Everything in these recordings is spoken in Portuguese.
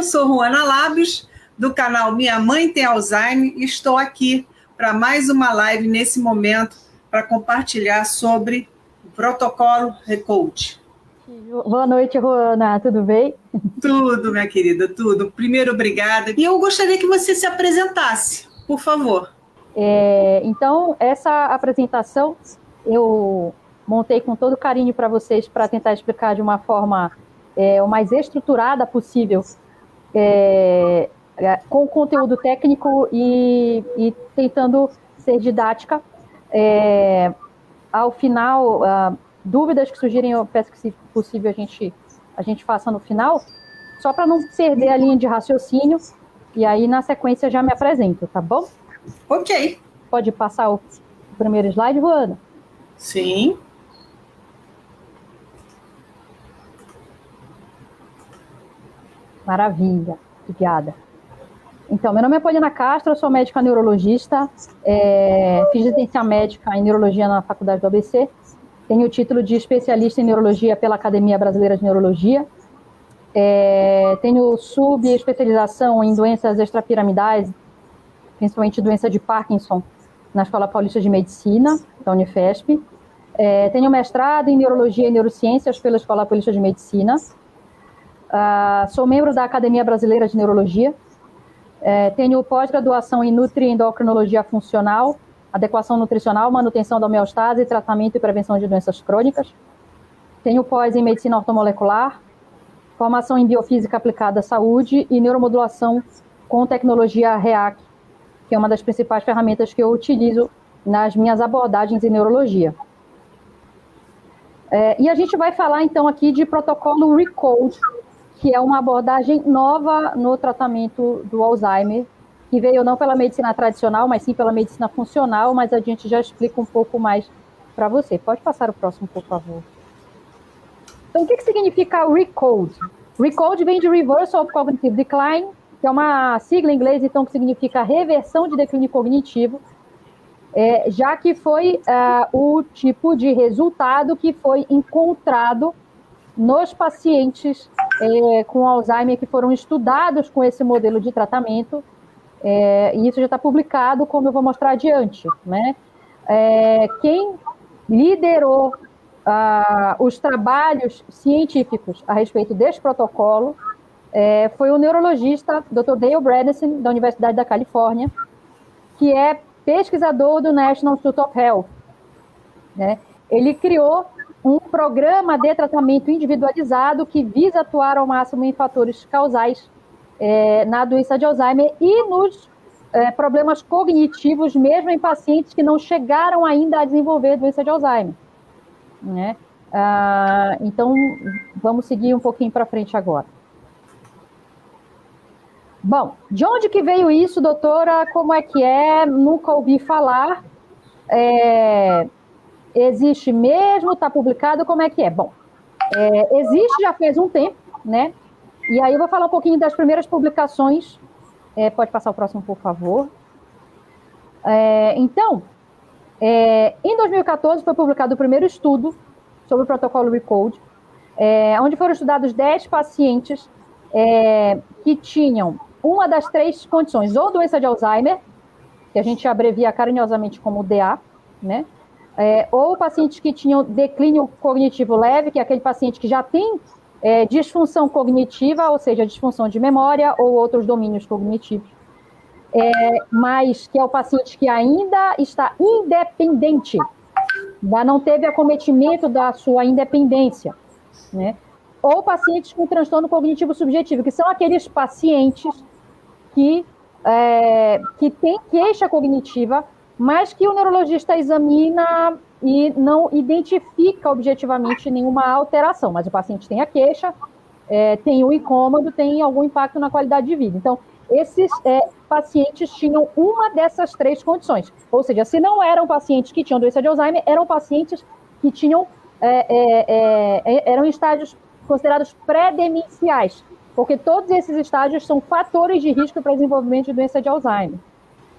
sou Ruana Lábios, do canal Minha Mãe Tem Alzheimer, e estou aqui para mais uma live nesse momento para compartilhar sobre o protocolo Recode. Boa noite, Ruana, tudo bem? Tudo, minha querida, tudo. Primeiro, obrigada. E eu gostaria que você se apresentasse, por favor. Então, essa apresentação eu montei com todo carinho para vocês, para tentar explicar de uma forma o mais estruturada possível, com conteúdo técnico e tentando ser didática. Ao final, dúvidas que surgirem, eu peço que, se possível, a gente faça no final, só para não perder a linha de raciocínio, e aí, na sequência, já me apresento, tá bom? Ok. Pode passar o primeiro slide, Ruana? Sim. Maravilha, obrigada. Então, meu nome é Poliana Castro, eu sou médica neurologista, fiz residência médica em neurologia na Faculdade do ABC, tenho o título de especialista em neurologia pela Academia Brasileira de Neurologia, tenho subespecialização em doenças extrapiramidais, principalmente doença de Parkinson, na Escola Paulista de Medicina, da Unifesp. Tenho mestrado em neurologia e neurociências pela Escola Paulista de Medicina. Sou membro da Academia Brasileira de Neurologia. Tenho pós-graduação em Nutri-Endocrinologia Funcional, adequação nutricional, manutenção da homeostase, tratamento e prevenção de doenças crônicas. Tenho pós em Medicina Ortomolecular, formação em Biofísica Aplicada à Saúde e Neuromodulação com tecnologia REAC, que é uma das principais ferramentas que eu utilizo nas minhas abordagens em neurologia. E a gente vai falar, então, aqui de protocolo Recode, que é uma abordagem nova no tratamento do Alzheimer, que veio não pela medicina tradicional, mas sim pela medicina funcional, mas a gente já explica um pouco mais para você. Pode passar o próximo, por favor. Então, o que significa Recode? Recode vem de Reversal of Cognitive Decline, que é uma sigla em inglês, então, que significa reversão de declínio cognitivo, já que foi o tipo de resultado que foi encontrado nos pacientes com Alzheimer que foram estudados com esse modelo de tratamento, e isso já está publicado, como eu vou mostrar adiante, né? Quem liderou os trabalhos científicos a respeito desse protocolo foi o neurologista Dr. Dale Bredesen, da Universidade da Califórnia, que é pesquisador do National Institute of Health, né? Ele criou um programa de tratamento individualizado que visa atuar ao máximo em fatores causais na doença de Alzheimer e nos problemas cognitivos, mesmo em pacientes que não chegaram ainda a desenvolver doença de Alzheimer, né? Então, vamos seguir um pouquinho para frente agora. Bom, de onde que veio isso, doutora? Como é que é? Nunca ouvi falar. Existe mesmo? Está publicado? Como é que é? Bom, existe já faz um tempo, né? E aí eu vou falar um pouquinho das primeiras publicações. Pode passar o próximo, por favor. Então, em 2014 foi publicado o primeiro estudo sobre o protocolo Recode, onde foram estudados 10 pacientes que tinham uma das 3 condições, ou doença de Alzheimer, que a gente abrevia carinhosamente como DA, né? Ou pacientes que tinham declínio cognitivo leve, que é aquele paciente que já tem disfunção cognitiva, ou seja, disfunção de memória ou outros domínios cognitivos, mas que é o paciente que ainda está independente, ainda não teve acometimento da sua independência, né? Ou pacientes com transtorno cognitivo subjetivo, que são aqueles pacientes que têm queixa cognitiva, mas que o neurologista examina e não identifica objetivamente nenhuma alteração, mas o paciente tem a queixa, tem o incômodo, tem algum impacto na qualidade de vida. Então, esses pacientes tinham uma dessas 3 condições, ou seja, se não eram pacientes que tinham doença de Alzheimer, eram pacientes que tinham, eram estágios considerados pré-demenciais, porque todos esses estágios são fatores de risco para o desenvolvimento de doença de Alzheimer.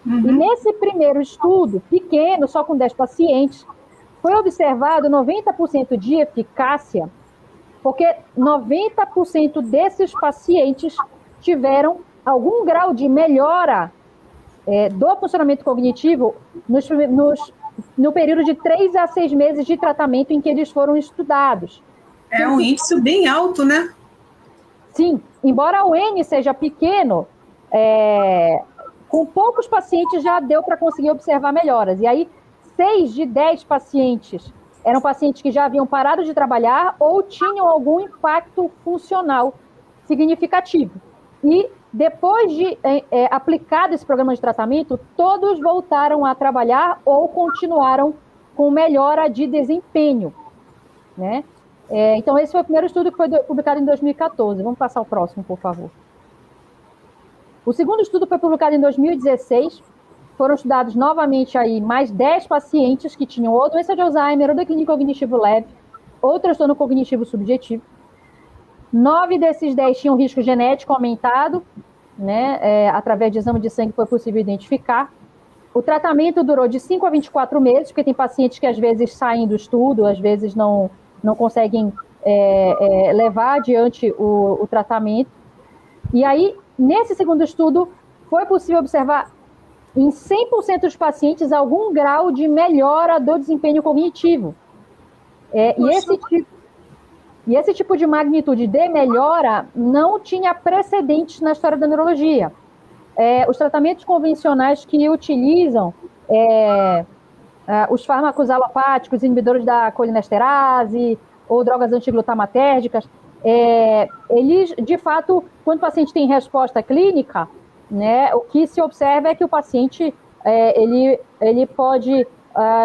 Uhum. E nesse primeiro estudo, pequeno, só com 10 pacientes, foi observado 90% de eficácia, porque 90% desses pacientes tiveram algum grau de melhora do funcionamento cognitivo no período de 3 a 6 meses de tratamento em que eles foram estudados. É um índice bem alto, né? Sim, embora o N seja pequeno, com poucos pacientes já deu para conseguir observar melhoras. E aí, 6 de 10 pacientes eram pacientes que já haviam parado de trabalhar ou tinham algum impacto funcional significativo. E depois de aplicado esse programa de tratamento, todos voltaram a trabalhar ou continuaram com melhora de desempenho, né? Então, esse foi o primeiro estudo que foi publicado em 2014. Vamos passar o próximo, por favor. O segundo estudo foi publicado em 2016. Foram estudados novamente aí mais 10 pacientes que tinham ou doença de Alzheimer, ou declínio cognitivo leve, ou transtorno cognitivo subjetivo. 9 desses 10 tinham risco genético aumentado, né? Através de exame de sangue foi possível identificar. O tratamento durou de 5 a 24 meses, porque tem pacientes que às vezes saem do estudo, às vezes não conseguem levar adiante o tratamento. E aí, nesse segundo estudo, foi possível observar em 100% dos pacientes algum grau de melhora do desempenho cognitivo. E esse tipo de magnitude de melhora não tinha precedentes na história da neurologia. Os tratamentos convencionais que utilizam os fármacos alopáticos, inibidores da colinesterase ou drogas antiglutamatérgicas, eles, de fato, quando o paciente tem resposta clínica, né, o que se observa é que o paciente ele pode,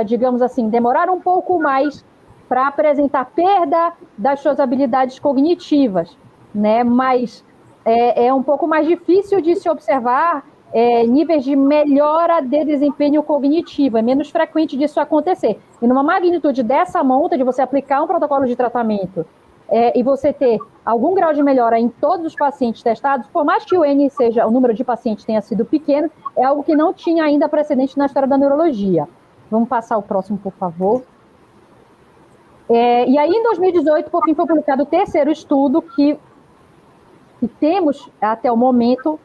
digamos assim, demorar um pouco mais para apresentar perda das suas habilidades cognitivas, né, mas é um pouco mais difícil de se observar níveis de melhora de desempenho cognitivo, é menos frequente disso acontecer. E numa magnitude dessa monta, de você aplicar um protocolo de tratamento e você ter algum grau de melhora em todos os pacientes testados, por mais que o número de pacientes tenha sido pequeno, é algo que não tinha ainda precedente na história da neurologia. Vamos passar o próximo, por favor. E aí, em 2018, por fim, foi publicado o terceiro estudo que temos, até o momento,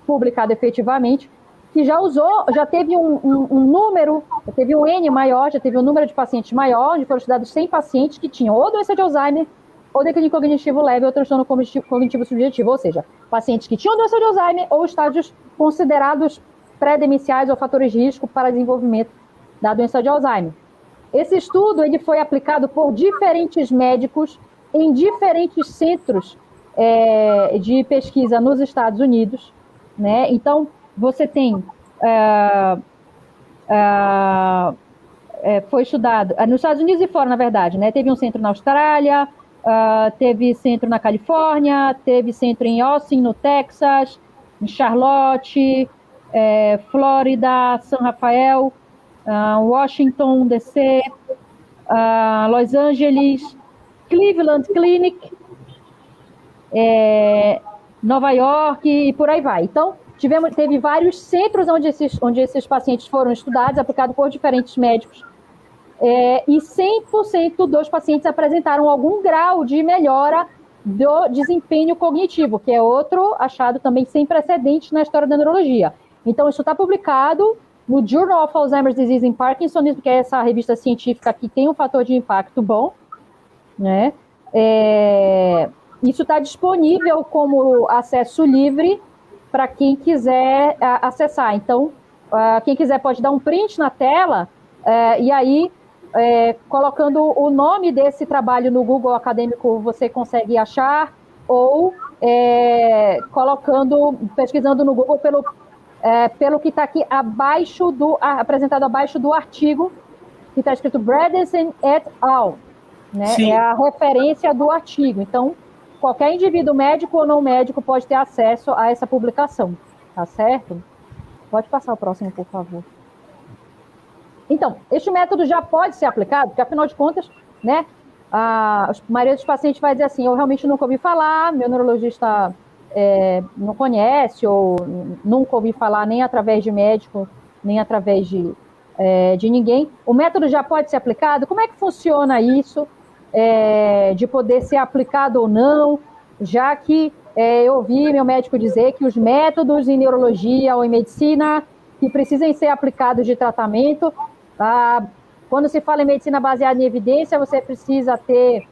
publicado efetivamente, que já teve um número, já teve um N maior, já teve um número de pacientes maior, onde foram estudados 100 pacientes que tinham ou doença de Alzheimer, ou declínio cognitivo leve, ou transtorno cognitivo subjetivo, ou seja, pacientes que tinham doença de Alzheimer ou estágios considerados pré-demenciais ou fatores de risco para desenvolvimento da doença de Alzheimer. Esse estudo ele foi aplicado por diferentes médicos em diferentes centros de pesquisa nos Estados Unidos, né? Então, você tem... foi estudado nos Estados Unidos e fora, na verdade, né? Teve um centro na Austrália, teve centro na Califórnia, teve centro em Austin, no Texas, em Charlotte, Flórida, São Rafael, Washington, D.C., Los Angeles, Cleveland Clinic, Nova York e por aí vai. Então, teve vários centros onde esses pacientes foram estudados, aplicados por diferentes médicos, e 100% dos pacientes apresentaram algum grau de melhora do desempenho cognitivo, que é outro achado também sem precedentes na história da neurologia. Então, isso está publicado no Journal of Alzheimer's Disease and Parkinsonism, que é essa revista científica que tem um fator de impacto bom, né? Isso está disponível como acesso livre para quem quiser acessar. Então, quem quiser pode dar um print na tela e aí, colocando o nome desse trabalho no Google acadêmico, você consegue achar, ou pesquisando no Google pelo que está aqui apresentado abaixo do artigo, que está escrito Bredesen et al., né? Sim. É a referência do artigo. Então, qualquer indivíduo médico ou não médico pode ter acesso a essa publicação, tá certo? Pode passar o próximo, por favor. Então, este método já pode ser aplicado, porque, afinal de contas, né, a maioria dos pacientes vai dizer assim, eu realmente nunca ouvi falar, meu neurologista não conhece, ou nunca ouvi falar nem através de médico, nem através de ninguém. O método já pode ser aplicado? Como é que funciona isso? De poder ser aplicado ou não, já que eu ouvi meu médico dizer que os métodos em neurologia ou em medicina que precisam ser aplicados de tratamento, quando se fala em medicina baseada em evidência, você precisa ter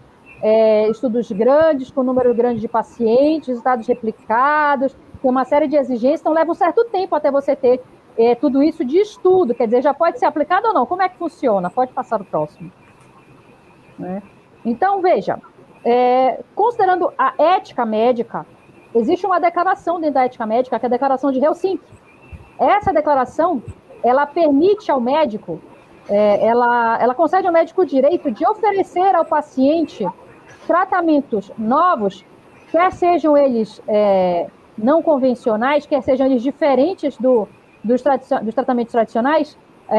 estudos grandes, com número grande de pacientes, resultados replicados, tem uma série de exigências, então leva um certo tempo até você ter tudo isso de estudo, quer dizer, já pode ser aplicado ou não? Como é que funciona? Pode passar o próximo. Né? Então, veja, considerando a ética médica, existe uma declaração dentro da ética médica, que é a Declaração de Helsinki. Essa declaração, ela permite ao médico, ela concede ao médico o direito de oferecer ao paciente tratamentos novos, quer sejam eles não convencionais, quer sejam eles diferentes dos tratamentos tradicionais,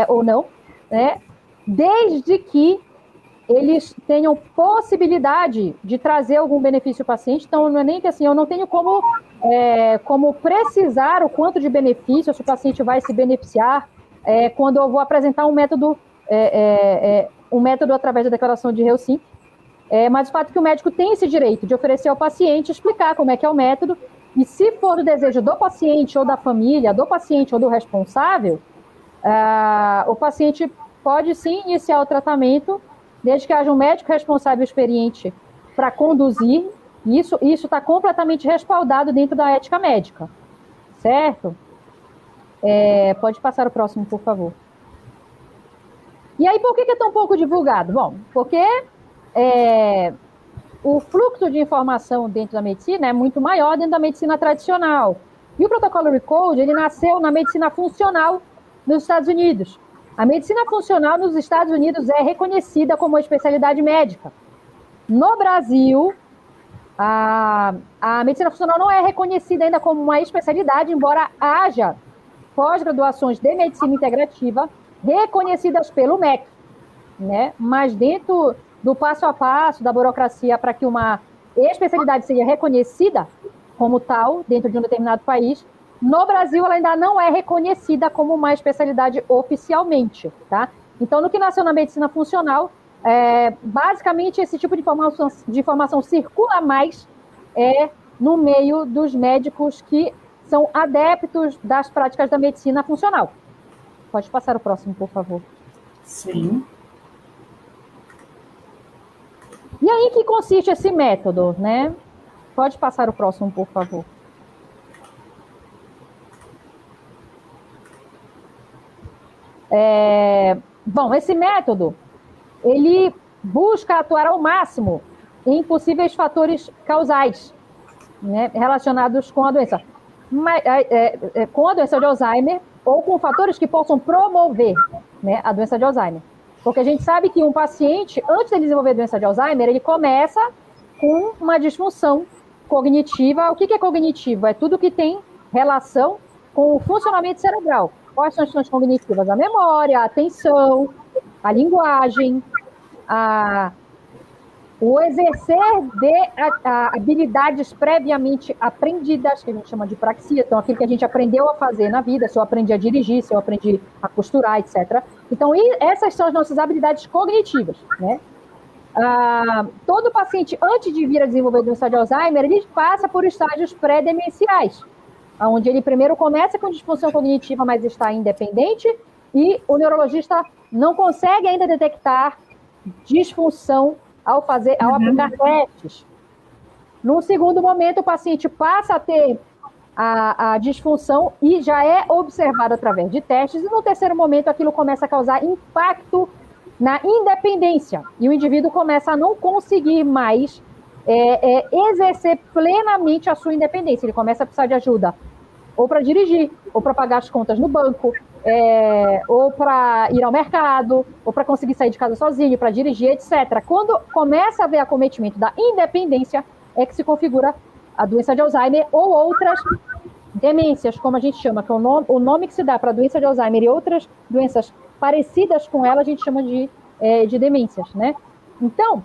ou não, desde que eles tenham possibilidade de trazer algum benefício ao paciente. Então, não é nem que assim, eu não tenho como precisar o quanto de benefício, se o paciente vai se beneficiar, quando eu vou apresentar um método através da Declaração de Helsinki. Mas o fato é que o médico tem esse direito de oferecer ao paciente, explicar como é que é o método, e se for do desejo do paciente ou da família, do paciente ou do responsável, o paciente pode sim iniciar o tratamento, desde que haja um médico responsável experiente para conduzir. Isso está completamente respaldado dentro da ética médica, certo? Pode passar o próximo, por favor. E aí, por que é tão pouco divulgado? Bom, porque o fluxo de informação dentro da medicina é muito maior dentro da medicina tradicional. E o protocolo RECODE, ele nasceu na medicina funcional nos Estados Unidos. A medicina funcional nos Estados Unidos é reconhecida como uma especialidade médica. No Brasil, a medicina funcional não é reconhecida ainda como uma especialidade, embora haja pós-graduações de medicina integrativa reconhecidas pelo MEC, né? Mas dentro do passo a passo da burocracia para que uma especialidade seja reconhecida como tal dentro de um determinado país, no Brasil ela ainda não é reconhecida como uma especialidade oficialmente, tá? Então, no que nasceu na medicina funcional, basicamente esse tipo de informação circula mais no meio dos médicos que são adeptos das práticas da medicina funcional. Pode passar o próximo, por favor. Sim. E aí, em que consiste esse método, né? Pode passar o próximo, por favor. Bom, esse método, ele busca atuar ao máximo em possíveis fatores causais, né, relacionados com a doença. Com a doença de Alzheimer ou com fatores que possam promover, né, a doença de Alzheimer. Porque a gente sabe que um paciente, antes de desenvolver a doença de Alzheimer, ele começa com uma disfunção cognitiva. O que é cognitivo? É tudo que tem relação com o funcionamento cerebral. Quais são as funções cognitivas? A memória, a atenção, a linguagem, o exercer de habilidades previamente aprendidas, que a gente chama de praxia, então aquilo que a gente aprendeu a fazer na vida, se eu aprendi a dirigir, se eu aprendi a costurar, etc. Então, essas são as nossas habilidades cognitivas, né? Todo paciente, antes de vir a desenvolver a doença de Alzheimer, ele passa por estágios pré-demenciais, onde ele primeiro começa com disfunção cognitiva, mas está independente, e o neurologista não consegue ainda detectar disfunção ao aplicar testes. Num segundo momento, o paciente passa a ter a disfunção e já é observado através de testes, e no terceiro momento aquilo começa a causar impacto na independência, e o indivíduo começa a não conseguir mais exercer plenamente a sua independência. Ele começa a precisar de ajuda ou para dirigir, ou para pagar as contas no banco, ou para ir ao mercado, ou para conseguir sair de casa sozinho, para dirigir, etc. Quando começa a haver acometimento da independência, é que se configura a doença de Alzheimer ou outras demências, como a gente chama, que é o nome que se dá para a doença de Alzheimer e outras doenças parecidas com ela, a gente chama de demências, né? Então,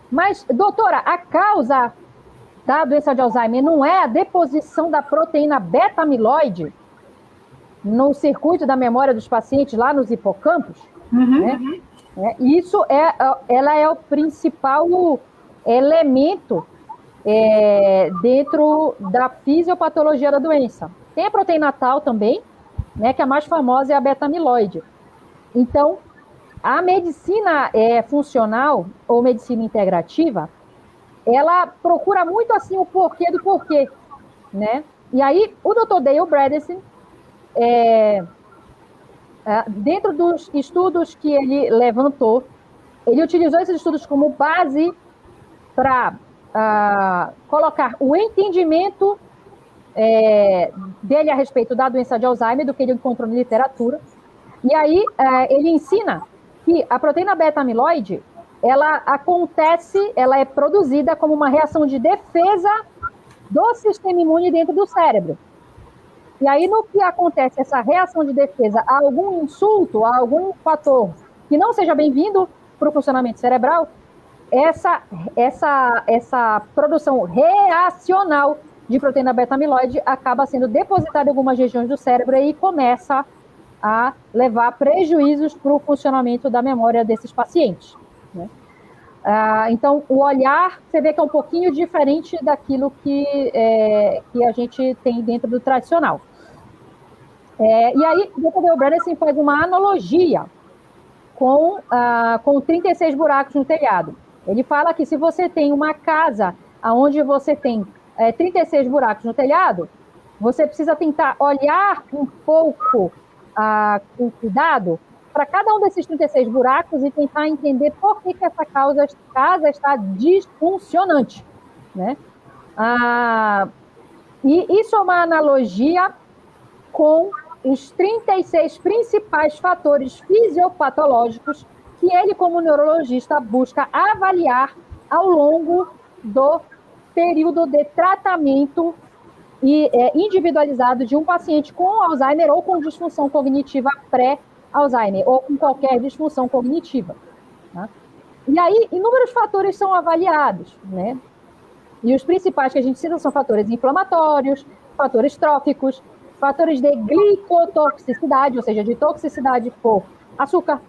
mas, doutora, a causa da doença de Alzheimer não é a deposição da proteína beta-amiloide no circuito da memória dos pacientes lá nos hipocampos? Né? Isso ela é o principal elemento dentro da fisiopatologia da doença. Tem a proteína tal também, né, que a mais famosa é a beta-amiloide. Então, a medicina funcional ou medicina integrativa, ela procura muito assim o porquê do porquê, né? E aí, o Dr. Dale Bredesen, dentro dos estudos que ele levantou, ele utilizou esses estudos como base para colocar o entendimento dele a respeito da doença de Alzheimer, do que ele encontrou na literatura. E aí, ele ensina que a proteína beta-amiloide, ela acontece, ela é produzida como uma reação de defesa do sistema imune dentro do cérebro. E aí, no que acontece essa reação de defesa a algum insulto, a algum fator que não seja bem-vindo para o funcionamento cerebral, essa produção reacional de proteína beta-amiloide acaba sendo depositada em algumas regiões do cérebro e começa a levar prejuízos para o funcionamento da memória desses pacientes, né? Então, o olhar, você vê que é um pouquinho diferente daquilo que a gente tem dentro do tradicional. E aí, o Dr. Dale Bredesen faz uma analogia com 36 buracos no telhado. Ele fala que se você tem uma casa onde você tem 36 buracos no telhado, você precisa tentar olhar um pouco com cuidado para cada um desses 36 buracos e tentar entender por que essa casa está disfuncionante, né? E isso é uma analogia com os 36 principais fatores fisiopatológicos que ele, como neurologista, busca avaliar ao longo do período de tratamento individualizado de um paciente com Alzheimer ou com disfunção cognitiva pré-Alzheimer, ou com qualquer disfunção cognitiva, tá? E aí, inúmeros fatores são avaliados, né? E os principais que a gente cita são fatores inflamatórios, fatores tróficos, fatores de glicotoxicidade, ou seja, de toxicidade por açúcar,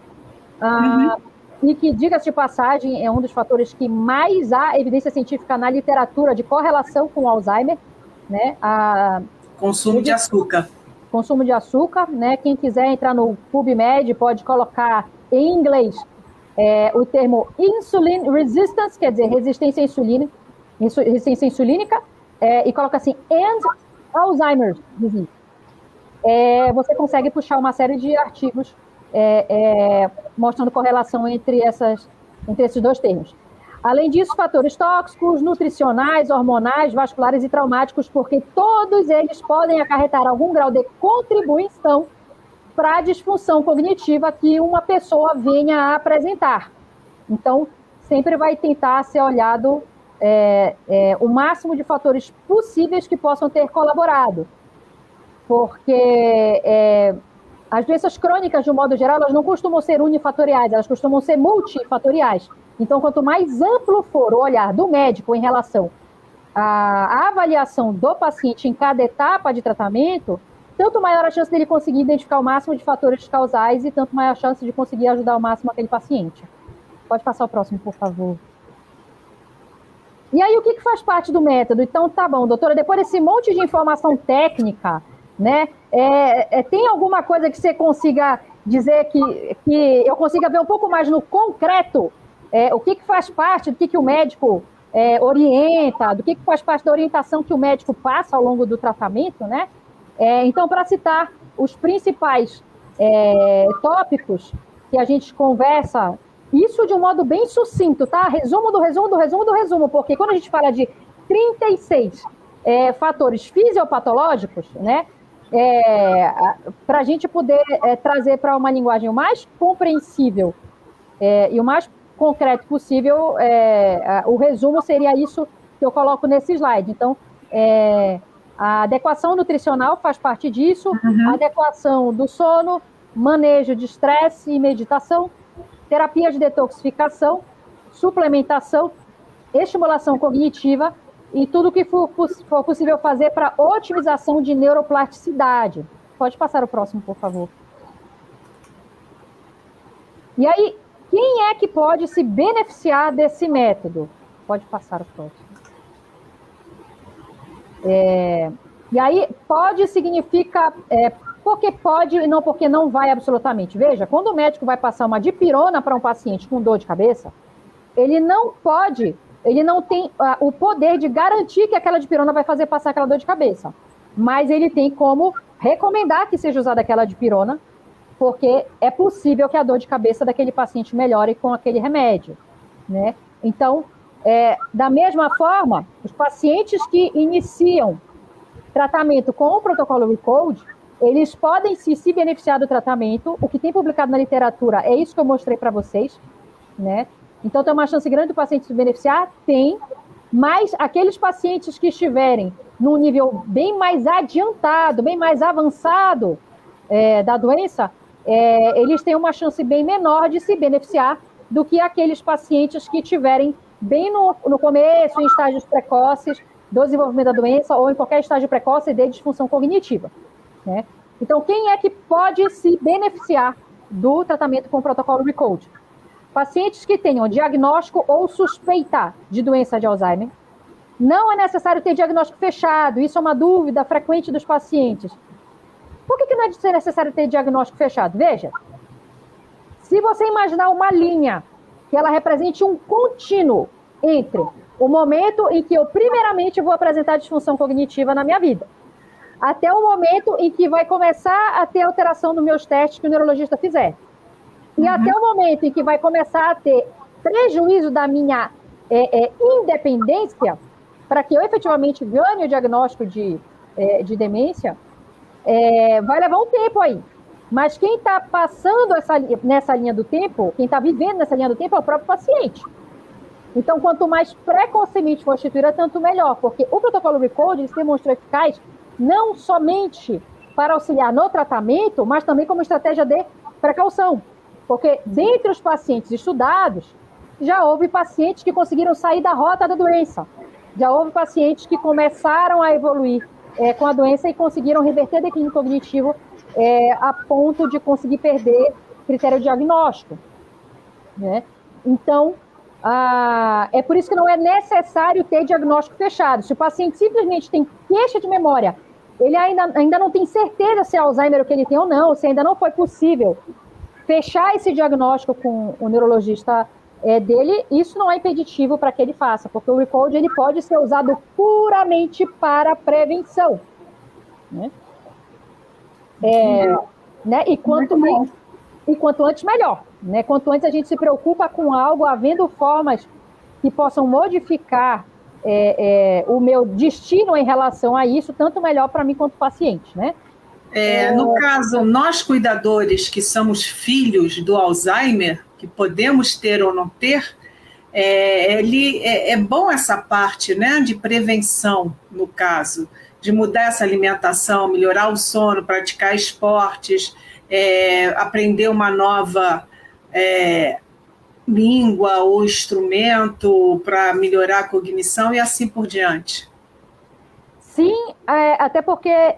e que, diga-se de passagem, é um dos fatores que mais há evidência científica na literatura de correlação com o Alzheimer, né? Consumo de açúcar. Consumo de açúcar, né? Quem quiser entrar no PubMed pode colocar em inglês o termo insulin resistance, quer dizer, resistência insulínica, e coloca assim, and Alzheimer's disease. Você consegue puxar uma série de artigos mostrando correlação entre esses dois termos. Além disso, fatores tóxicos, nutricionais, hormonais, vasculares e traumáticos, porque todos eles podem acarretar algum grau de contribuição para a disfunção cognitiva que uma pessoa venha a apresentar. Então, sempre vai tentar ser olhado o máximo de fatores possíveis que possam ter colaborado. Porque as doenças crônicas, de um modo geral, elas não costumam ser unifatoriais, elas costumam ser multifatoriais. Então, quanto mais amplo for o olhar do médico em relação à avaliação do paciente em cada etapa de tratamento, tanto maior a chance dele conseguir identificar o máximo de fatores causais e tanto maior a chance de conseguir ajudar ao máximo aquele paciente. Pode passar o próximo, por favor. E aí, o que faz parte do método? Então, tá bom, doutora, depois desse monte de informação técnica, né, tem alguma coisa que você consiga dizer que eu consiga ver um pouco mais no concreto o que faz parte, do que o médico orienta, do que faz parte da orientação que o médico passa ao longo do tratamento, né? Então, para citar os principais tópicos que a gente conversa, isso de um modo bem sucinto, tá? Resumo do resumo do resumo do resumo, porque quando a gente fala de 36 fatores fisiopatológicos, né? Para a gente poder trazer para uma linguagem o mais compreensível e o mais concreto possível, o resumo seria isso que eu coloco nesse slide. Então, a adequação nutricional faz parte disso, a adequação do sono, manejo de estresse e meditação, terapia de detoxificação, suplementação, estimulação cognitiva e tudo que for possível fazer para otimização de neuroplasticidade. Pode passar o próximo, por favor. E aí, quem é que pode se beneficiar desse método? Pode passar o próximo. E aí, pode significa... porque pode e não porque não vai absolutamente. Veja, quando o médico vai passar uma dipirona para um paciente com dor de cabeça, ele não tem o poder de garantir que aquela dipirona vai fazer passar aquela dor de cabeça. Mas ele tem como recomendar que seja usada aquela dipirona, porque é possível que a dor de cabeça daquele paciente melhore com aquele remédio, né? Então, da mesma forma, os pacientes que iniciam tratamento com o protocolo ReCode, eles podem se beneficiar do tratamento. O que tem publicado na literatura é isso que eu mostrei para vocês, né? Então, tem uma chance grande do paciente se beneficiar? Tem, mas aqueles pacientes que estiverem num nível bem mais adiantado, bem mais avançado da doença, eles têm uma chance bem menor de se beneficiar do que aqueles pacientes que estiverem bem no começo, em estágios precoces do desenvolvimento da doença ou em qualquer estágio precoce de disfunção cognitiva, né? Então, quem é que pode se beneficiar do tratamento com o protocolo ReCode? Pacientes que tenham diagnóstico ou suspeita de doença de Alzheimer. Não é necessário ter diagnóstico fechado, isso é uma dúvida frequente dos pacientes. Por que não é necessário ter diagnóstico fechado? Veja, se você imaginar uma linha que ela represente um contínuo entre o momento em que eu primeiramente vou apresentar disfunção cognitiva na minha vida, até o momento em que vai começar a ter alteração nos meus testes que o neurologista fizer, e até o momento em que vai começar a ter prejuízo da minha independência, para que eu efetivamente ganhe o diagnóstico de demência, vai levar um tempo aí. Mas quem está passando nessa linha do tempo, quem está vivendo nessa linha do tempo é o próprio paciente. Então, quanto mais precocemente for instituída, tanto melhor, porque o protocolo ReCode se demonstrou eficaz não somente para auxiliar no tratamento, mas também como estratégia de precaução. Porque dentre os pacientes estudados, já houve pacientes que conseguiram sair da rota da doença. Já houve pacientes que começaram a evoluir com a doença e conseguiram reverter declínio cognitivo a ponto de conseguir perder critério diagnóstico, né? Então, é por isso que não é necessário ter diagnóstico fechado. Se o paciente simplesmente tem queixa de memória, ele ainda não tem certeza se é Alzheimer o que ele tem ou não, se ainda não foi possível fechar esse diagnóstico com o neurologista dele, isso não é impeditivo para que ele faça, porque o ReCode ele pode ser usado puramente para prevenção, né? Né? E quanto antes, melhor, né? Quanto antes a gente se preocupa com algo, havendo formas que possam modificar o meu destino em relação a isso, tanto melhor para mim quanto paciente, né? No caso, nós cuidadores que somos filhos do Alzheimer, que podemos ter ou não ter, é bom essa parte, né, de prevenção, no caso, de mudar essa alimentação, melhorar o sono, praticar esportes, aprender uma nova língua ou instrumento para melhorar a cognição e assim por diante. Sim, até porque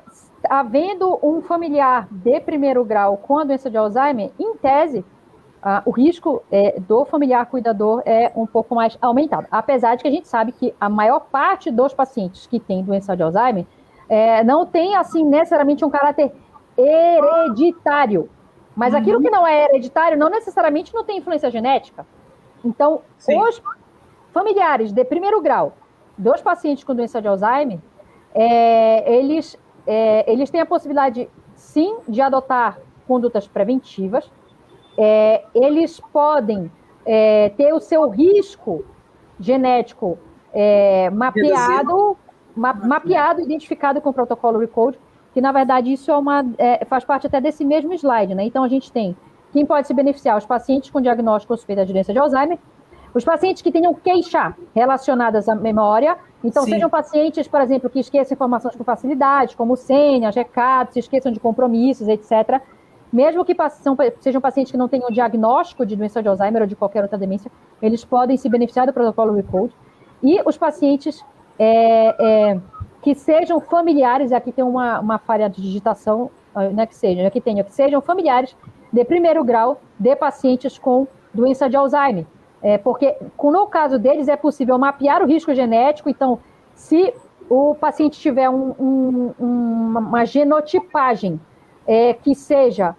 havendo um familiar de primeiro grau com a doença de Alzheimer, em tese, o risco do familiar cuidador é um pouco mais aumentado. Apesar de que a gente sabe que a maior parte dos pacientes que têm doença de Alzheimer não tem, assim, necessariamente um caráter hereditário. Mas aquilo que não é hereditário não necessariamente não tem influência genética. Então, sim, os familiares de primeiro grau dos pacientes com doença de Alzheimer, eles têm a possibilidade, sim, de adotar condutas preventivas. Eles podem ter o seu risco genético mapeado, identificado com o protocolo ReCode, que, na verdade, isso faz parte até desse mesmo slide, né? Então, a gente tem quem pode se beneficiar: os pacientes com diagnóstico ou suspeita de doença de Alzheimer, os pacientes que tenham queixa relacionadas à memória. Então, sim, sejam pacientes, por exemplo, que esqueçam informações com facilidade, como senhas, recados, se esqueçam de compromissos, etc. Mesmo que sejam pacientes que não tenham diagnóstico de doença de Alzheimer ou de qualquer outra demência, eles podem se beneficiar do protocolo ReCode. E os pacientes que sejam familiares, aqui tem uma falha de digitação, não é que sejam familiares de primeiro grau de pacientes com doença de Alzheimer. Porque no caso deles é possível mapear o risco genético. Então, se o paciente tiver uma genotipagem que seja,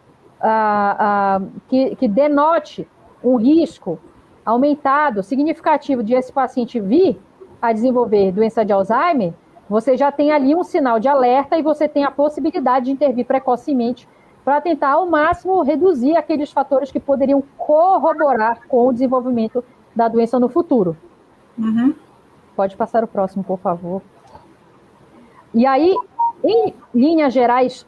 que denote um risco aumentado, significativo de esse paciente vir a desenvolver doença de Alzheimer, você já tem ali um sinal de alerta e você tem a possibilidade de intervir precocemente para tentar, ao máximo, reduzir aqueles fatores que poderiam corroborar com o desenvolvimento da doença no futuro. Uhum. Pode passar o próximo, por favor. E aí, em linhas gerais,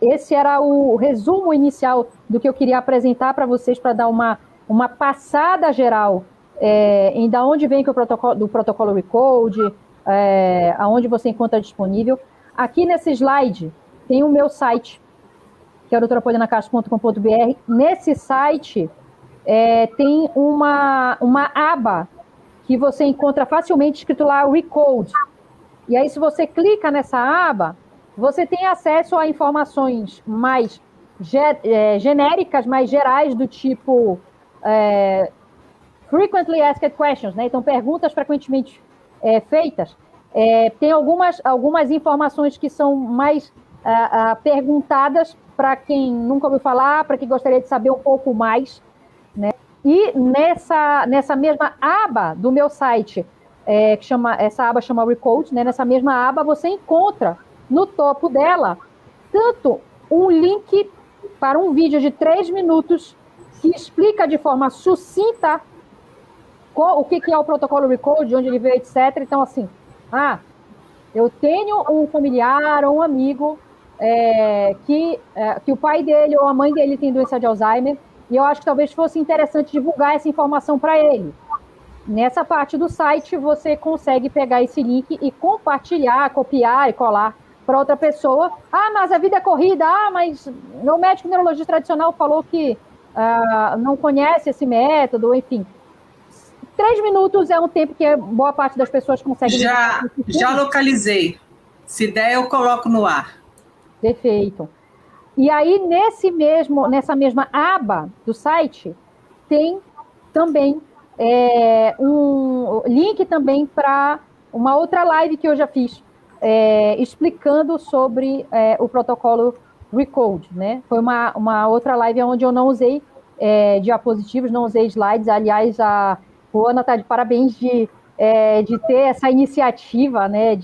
esse era o resumo inicial do que eu queria apresentar para vocês, para dar uma passada geral em da onde vem que o protocolo Recode, aonde você encontra disponível. Aqui nesse slide tem o meu site, que é doutorapolianacastro.com.br. Nesse site tem uma aba que você encontra facilmente escrito lá Recode. E aí, se você clica nessa aba, você tem acesso a informações mais genéricas, mais gerais, do tipo Frequently Asked Questions, né? Então, perguntas frequentemente feitas. Tem algumas informações que são mais perguntadas para quem nunca ouviu falar, para quem gostaria de saber um pouco mais, né? E nessa mesma aba do meu site, essa aba chama Recode, né? Nessa mesma aba você encontra no topo dela tanto um link para um vídeo de 3 minutos que explica de forma sucinta o que é o protocolo Recode, de onde ele veio, etc. Então, assim, eu tenho um familiar ou um amigo que o pai dele ou a mãe dele tem doença de Alzheimer, e eu acho que talvez fosse interessante divulgar essa informação para ele. Nessa parte do site, você consegue pegar esse link e compartilhar, copiar e colar para outra pessoa. Mas a vida é corrida. Mas meu médico neurologista tradicional falou que não conhece esse método, enfim. 3 minutos é um tempo que boa parte das pessoas consegue... Já localizei. Se der, eu coloco no ar. Perfeito. E aí, nessa mesma aba do site, tem também um link também para uma outra live que eu já fiz, explicando sobre o protocolo Recode, né? Foi uma outra live onde eu não usei diapositivos, não usei slides. Aliás, a Juana está de parabéns de ter essa iniciativa, né?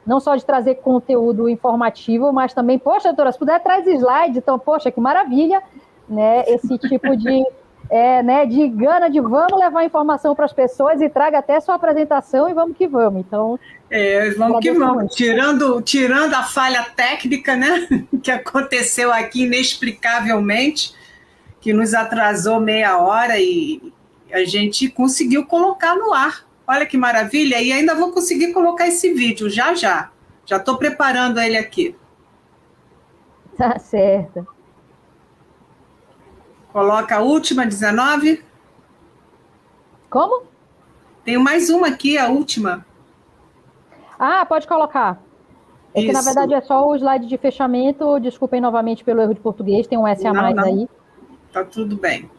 Não só de trazer conteúdo informativo, mas também, poxa, doutora, se puder trazer slides, então, poxa, que maravilha, né? Esse tipo de gana de vamos levar informação para as pessoas e traga até sua apresentação e vamos que vamos. Então, vamos que vamos. Tirando a falha técnica, né, que aconteceu aqui inexplicavelmente, que nos atrasou meia hora e a gente conseguiu colocar no ar. Olha que maravilha, e ainda vou conseguir colocar esse vídeo já. Já estou preparando ele aqui. Tá certo. Coloca a última, 19. Como? Tenho mais uma aqui, a última. Pode colocar. Que, na verdade, é só o slide de fechamento. Desculpem novamente pelo erro de português, tem um S a mais aí. Tá tudo bem.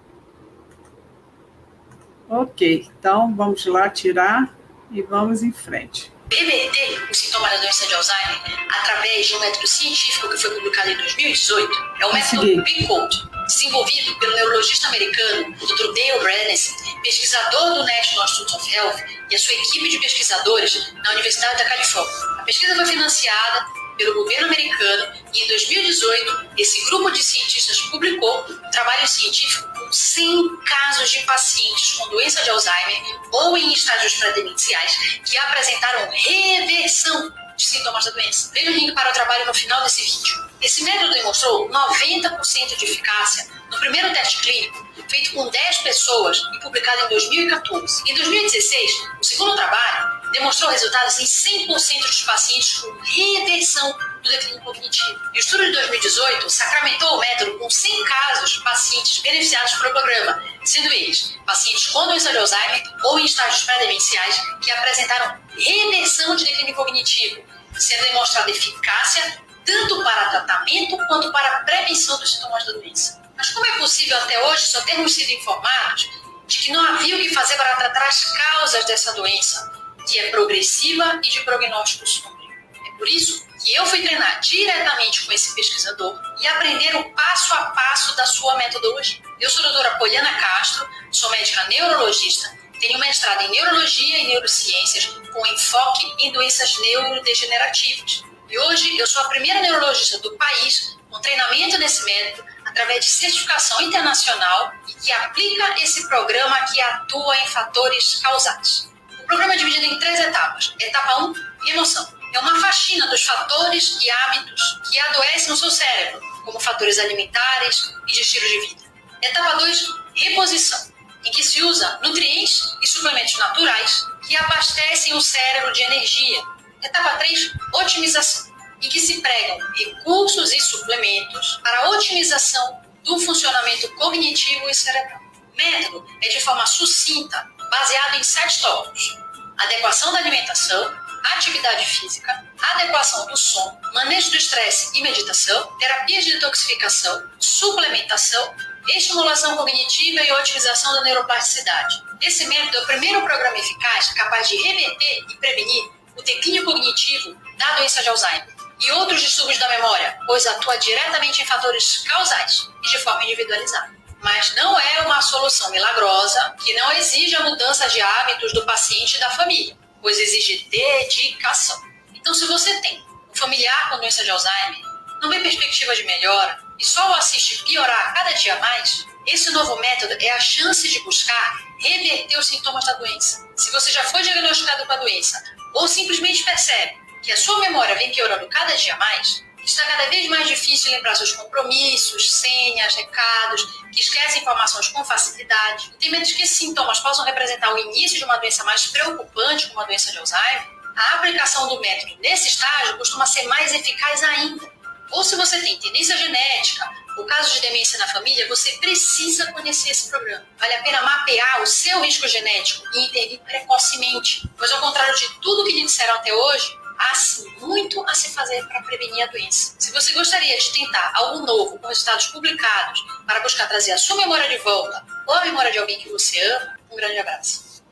Ok, então vamos lá tirar e vamos em frente. Reverter o sintoma da doença de Alzheimer através de um método científico que foi publicado em 2018 é o método Recode, desenvolvido pelo neurologista americano Dr. Dale Brennes, pesquisador do National Institutes of Health, e a sua equipe de pesquisadores na Universidade da Califórnia. A pesquisa foi financiada pelo governo americano e em 2018 esse grupo de cientistas publicou um trabalho científico com 100 casos de pacientes com doença de Alzheimer ou em estágios pré-demenciais que apresentaram reversão de sintomas da doença. Veja o link para o trabalho no final desse vídeo. Esse método demonstrou 90% de eficácia no primeiro teste clínico, feito com 10 pessoas e publicado em 2014. Em 2016, o segundo trabalho demonstrou resultados em 100% dos pacientes com reversão do declínio cognitivo. E o estudo de 2018 sacramentou o método com 100 casos de pacientes beneficiados pelo programa, sendo eles pacientes com doença de Alzheimer ou em estágios pré-demenciais que apresentaram reversão de declínio cognitivo, sendo demonstrada eficácia tanto para tratamento quanto para prevenção dos sintomas da doença. Mas como é possível até hoje só termos sido informados de que não havia o que fazer para tratar as causas dessa doença, que é progressiva e de prognóstico sombrio. É por isso que eu fui treinar diretamente com esse pesquisador e aprender o passo a passo da sua metodologia. Eu sou a doutora Poliana Castro, sou médica neurologista, tenho mestrado em neurologia e neurociências com enfoque em doenças neurodegenerativas. E hoje eu sou a primeira neurologista do país com treinamento nesse método através de certificação internacional e que aplica esse programa que atua em fatores causais. O programa é dividido em 3 etapas. Etapa 1, remoção. É uma faxina dos fatores e hábitos que adoecem o seu cérebro, como fatores alimentares e de estilo de vida. Etapa 2, reposição, em que se usa nutrientes e suplementos naturais que abastecem o cérebro de energia. Etapa 3, otimização, em que se pregam recursos e suplementos para a otimização do funcionamento cognitivo e cerebral. O método é de forma sucinta, baseado em 7 tópicos: adequação da alimentação, atividade física, adequação do sono, manejo do estresse e meditação, terapias de detoxificação, suplementação, estimulação cognitiva e otimização da neuroplasticidade. Esse método é o primeiro programa eficaz capaz de reverter e prevenir o declínio cognitivo da doença de Alzheimer e outros distúrbios da memória, pois atua diretamente em fatores causais e de forma individualizada. Mas não é uma solução milagrosa que não exige a mudança de hábitos do paciente e da família, pois exige dedicação. Então, se você tem um familiar com doença de Alzheimer, não vê perspectiva de melhora e só o assiste piorar cada dia mais, esse novo método é a chance de buscar reverter os sintomas da doença. Se você já foi diagnosticado com a doença ou simplesmente percebe que a sua memória vem piorando cada dia mais, está cada vez mais difícil lembrar seus compromissos, senhas, recados, que esquecem informações com facilidade. Tem medo de que esses sintomas possam representar o início de uma doença mais preocupante, como a doença de Alzheimer. A aplicação do método nesse estágio costuma ser mais eficaz ainda. Ou se você tem tendência genética ou casos de demência na família, você precisa conhecer esse programa. Vale a pena mapear o seu risco genético e intervir precocemente, pois ao contrário de tudo que lhe disseram até hoje, há sim muito a se fazer para prevenir a doença. Se você gostaria de tentar algo novo com resultados publicados para buscar trazer a sua memória de volta ou a memória de alguém que você ama, um grande abraço.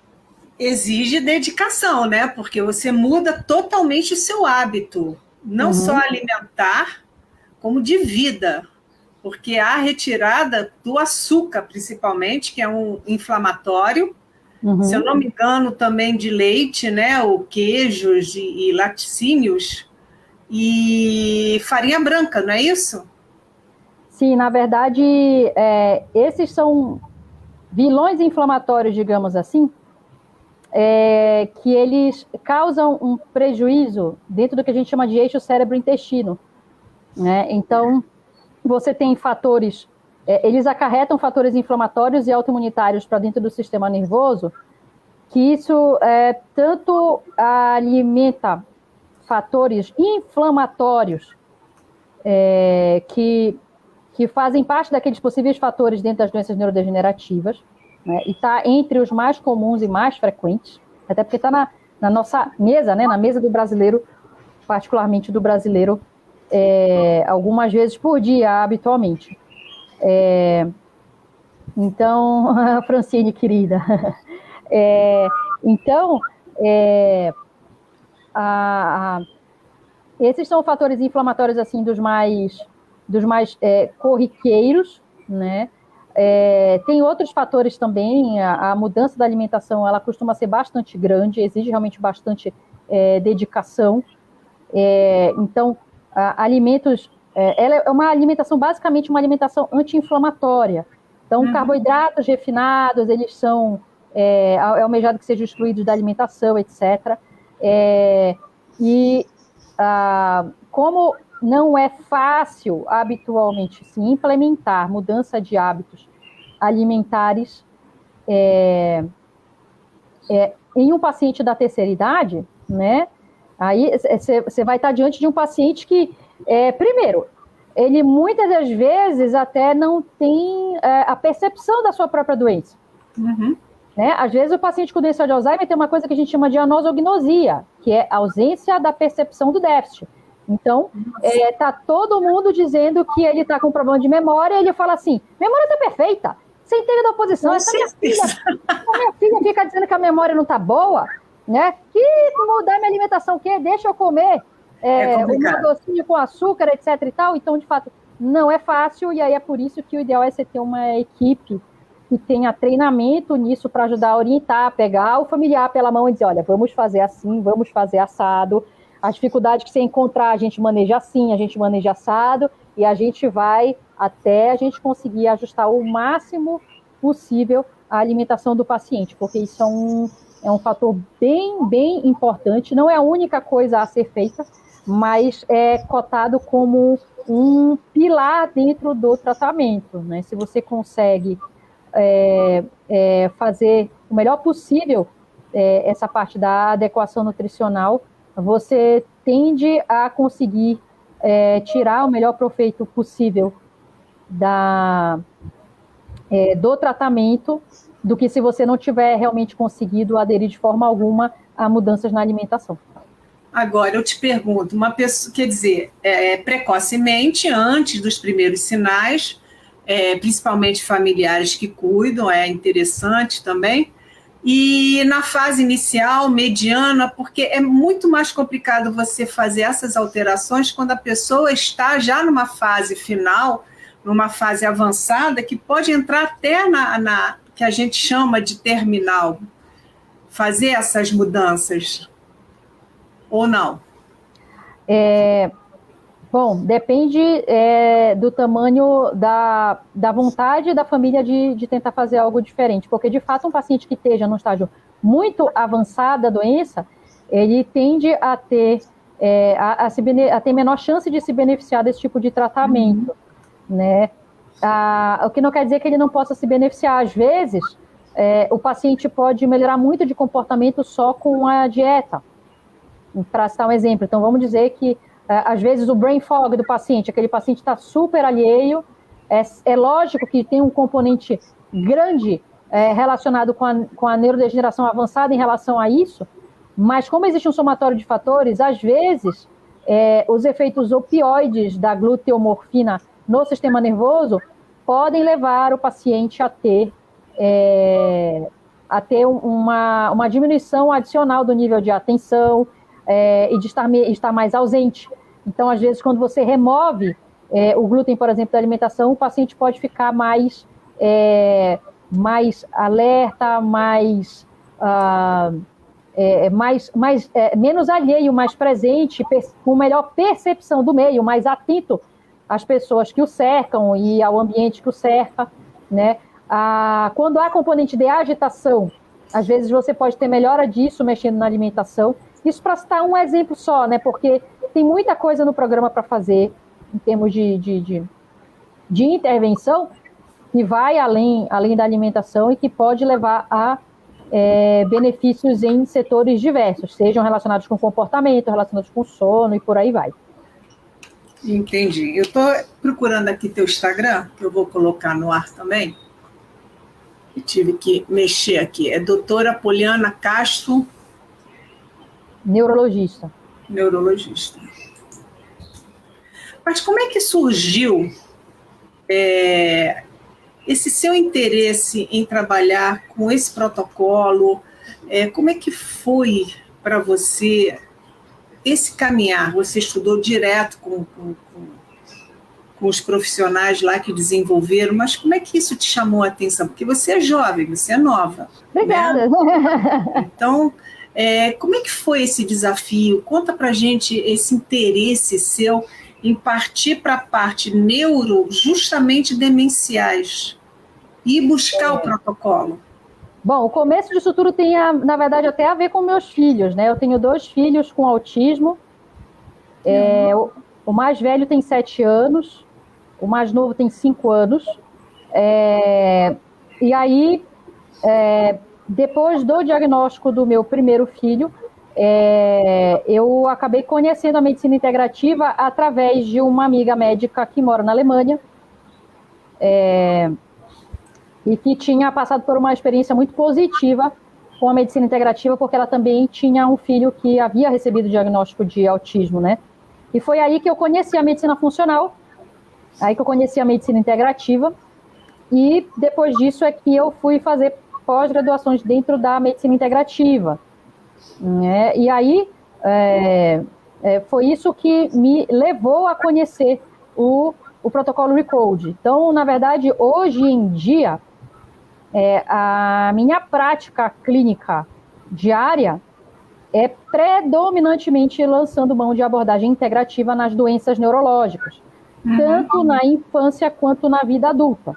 Exige dedicação, né? Porque você muda totalmente o seu hábito, não só alimentar, como de vida. Porque há a retirada do açúcar, principalmente, que é um inflamatório. Se eu não me engano, também de leite, né? O queijos e laticínios e farinha branca, não é isso? Sim, na verdade, esses são vilões inflamatórios, digamos assim, que eles causam um prejuízo dentro do que a gente chama de eixo cérebro-intestino, né? Então, você tem fatores... eles acarretam fatores inflamatórios e autoimunitários para dentro do sistema nervoso, que isso tanto alimenta fatores inflamatórios que fazem parte daqueles possíveis fatores dentro das doenças neurodegenerativas, né, e está entre os mais comuns e mais frequentes, até porque está na nossa mesa, né, na mesa do brasileiro, particularmente do brasileiro, algumas vezes por dia, habitualmente. Então, Francine, querida, então, esses são fatores inflamatórios, assim, dos mais corriqueiros, né? Tem outros fatores também. A mudança da alimentação, ela costuma ser bastante grande, exige realmente bastante dedicação. Então, alimentos... ela é uma alimentação, basicamente uma alimentação anti-inflamatória. Então, carboidratos refinados, eles são almejado que sejam excluídos da alimentação, etc. Como não é fácil, habitualmente, se implementar mudança de hábitos alimentares em um paciente da terceira idade, né? Aí você vai estar diante de um paciente que, primeiro, ele muitas das vezes até não tem a percepção da sua própria doença. Né? Às vezes o paciente com doença de Alzheimer tem uma coisa que a gente chama de anosognosia, que é a ausência da percepção do déficit. Então, tá todo mundo dizendo que ele está com problema de memória, e ele fala assim, memória está perfeita, você entende da oposição, essa minha filha fica dizendo que a memória não está boa, né? Que mudar minha alimentação, o quê? Deixa eu comer o meu docinho com açúcar, etc e tal. Então, de fato, não é fácil, e aí é por isso que o ideal é você ter uma equipe que tenha treinamento nisso para ajudar a orientar, pegar o familiar pela mão e dizer, olha, vamos fazer assim, vamos fazer assado. As dificuldades que você encontrar, a gente maneja assim, a gente maneja assado, e a gente vai até a gente conseguir ajustar o máximo possível a alimentação do paciente, porque isso é um fator bem importante, não é a única coisa a ser feita, mas é cotado como um pilar dentro do tratamento, né? Se você consegue fazer o melhor possível essa parte da adequação nutricional, você tende a conseguir tirar o melhor proveito possível do tratamento, do que se você não tiver realmente conseguido aderir de forma alguma a mudanças na alimentação. Agora, eu te pergunto, uma pessoa, quer dizer, precocemente, antes dos primeiros sinais, principalmente familiares que cuidam, é interessante também, e na fase inicial, mediana, porque é muito mais complicado você fazer essas alterações quando a pessoa está já numa fase final, numa fase avançada, que pode entrar até na que a gente chama de terminal, fazer essas mudanças, ou não? Bom, depende do tamanho da vontade da família de tentar fazer algo diferente, porque, de fato, um paciente que esteja num estágio muito avançado da doença, ele tende a ter menor chance de se beneficiar desse tipo de tratamento, né? O que não quer dizer que ele não possa se beneficiar. Às vezes, o paciente pode melhorar muito de comportamento só com a dieta. Para citar um exemplo, então vamos dizer que às vezes o brain fog do paciente, aquele paciente está super alheio, é lógico que tem um componente grande relacionado com a neurodegeneração avançada em relação a isso, mas como existe um somatório de fatores, às vezes os efeitos opioides da gluteomorfina no sistema nervoso podem levar o paciente a ter uma diminuição adicional do nível de atenção e de estar mais ausente. Então, às vezes, quando você remove o glúten, por exemplo, da alimentação, o paciente pode ficar mais alerta, menos alheio, mais presente, com melhor percepção do meio, mais atento às pessoas que o cercam e ao ambiente que o cerca, né? Quando há componente de agitação, às vezes você pode ter melhora disso mexendo na alimentação. Isso para citar um exemplo só, né? Porque tem muita coisa no programa para fazer em termos de intervenção que vai além da alimentação e que pode levar a benefícios em setores diversos, sejam relacionados com comportamento, relacionados com sono e por aí vai. Entendi. Eu estou procurando aqui teu Instagram, que eu vou colocar no ar também. Eu tive que mexer aqui. É doutora Poliana Castro. Neurologista. Mas como é que surgiu esse seu interesse em trabalhar com esse protocolo? Como é que foi para você esse caminhar? Você estudou direto com os profissionais lá que desenvolveram, mas como é que isso te chamou a atenção? Porque você é jovem, você é nova. Obrigada. Né? Então, como é que foi esse desafio? Conta pra gente esse interesse seu em partir para a parte justamente demenciais, e buscar o protocolo. Bom, o começo disso tudo tem, na verdade, até a ver com meus filhos, né? Eu tenho 2 filhos com autismo. O mais velho tem 7 anos, o mais novo tem 5 anos. E aí, depois do diagnóstico do meu primeiro filho, eu acabei conhecendo a medicina integrativa através de uma amiga médica que mora na Alemanha, e que tinha passado por uma experiência muito positiva com a medicina integrativa, porque ela também tinha um filho que havia recebido o diagnóstico de autismo, né? E foi aí que eu conheci a medicina funcional, aí que eu conheci a medicina integrativa, e depois disso é que eu fui fazer pós-graduações dentro da medicina integrativa. né? E aí foi isso que me levou a conhecer o protocolo Recode. Então, na verdade, hoje em dia, a minha prática clínica diária é predominantemente lançando mão de abordagem integrativa nas doenças neurológicas, tanto na infância quanto na vida adulta,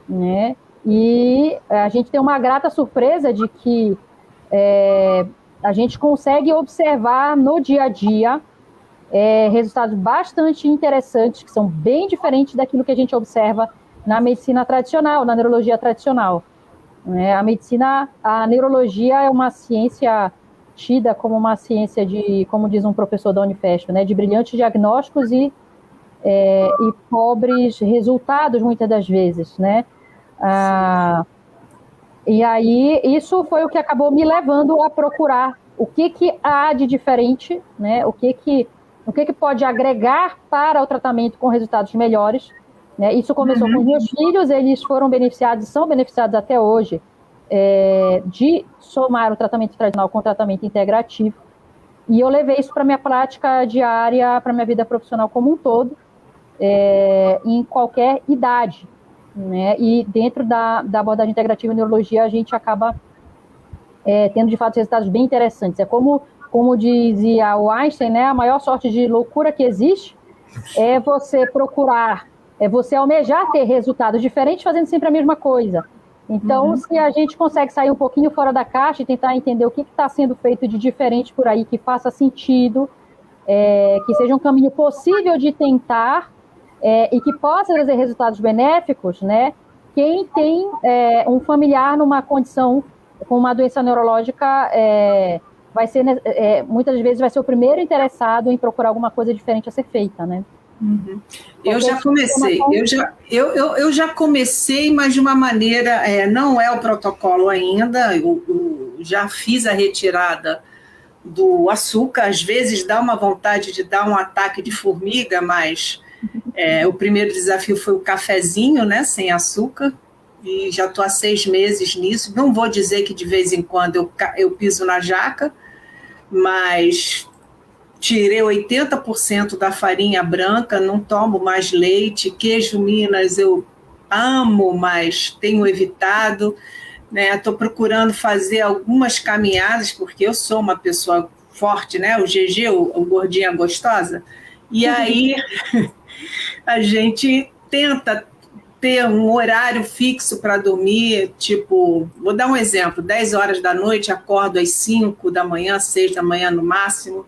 né? E a gente tem uma grata surpresa de que a gente consegue observar no dia a dia resultados bastante interessantes, que são bem diferentes daquilo que a gente observa na medicina tradicional, na neurologia tradicional. A neurologia é uma ciência tida como uma ciência de, como diz um professor da Unifesp, né, de brilhantes diagnósticos e pobres resultados, muitas das vezes, né? E aí, isso foi o que acabou me levando a procurar o que há de diferente, né? O que pode agregar para o tratamento com resultados melhores, né? Isso começou com os meus filhos, eles foram beneficiados e são beneficiados até hoje de somar o tratamento tradicional com o tratamento integrativo. E eu levei isso para minha prática diária, para minha vida profissional como um todo, em qualquer idade, né? E dentro da abordagem integrativa em neurologia, a gente acaba tendo, de fato, resultados bem interessantes. É como dizia o Einstein, né? A maior sorte de loucura que existe é você procurar, você almejar ter resultados diferentes fazendo sempre a mesma coisa. Então, se a gente consegue sair um pouquinho fora da caixa e tentar entender o que está sendo feito de diferente por aí, que faça sentido, que seja um caminho possível de tentar e que possa trazer resultados benéficos, né? Quem tem um familiar numa condição com uma doença neurológica vai ser, muitas vezes, vai ser o primeiro interessado em procurar alguma coisa diferente a ser feita, né? Eu já comecei, eu já comecei, mas de uma maneira, não é o protocolo ainda, eu já fiz a retirada do açúcar, às vezes dá uma vontade de dar um ataque de formiga, mas o primeiro desafio foi o cafezinho, né, sem açúcar, e já estou há 6 meses nisso. Não vou dizer que de vez em quando eu piso na jaca, mas tirei 80% da farinha branca, não tomo mais leite, queijo Minas eu amo, mas tenho evitado, né? Estou procurando fazer algumas caminhadas, porque eu sou uma pessoa forte, né? O GG, o gordinha gostosa, e aí a gente tenta ter um horário fixo para dormir, tipo, vou dar um exemplo, 10 horas da noite, acordo às 5 da manhã, 6 da manhã no máximo.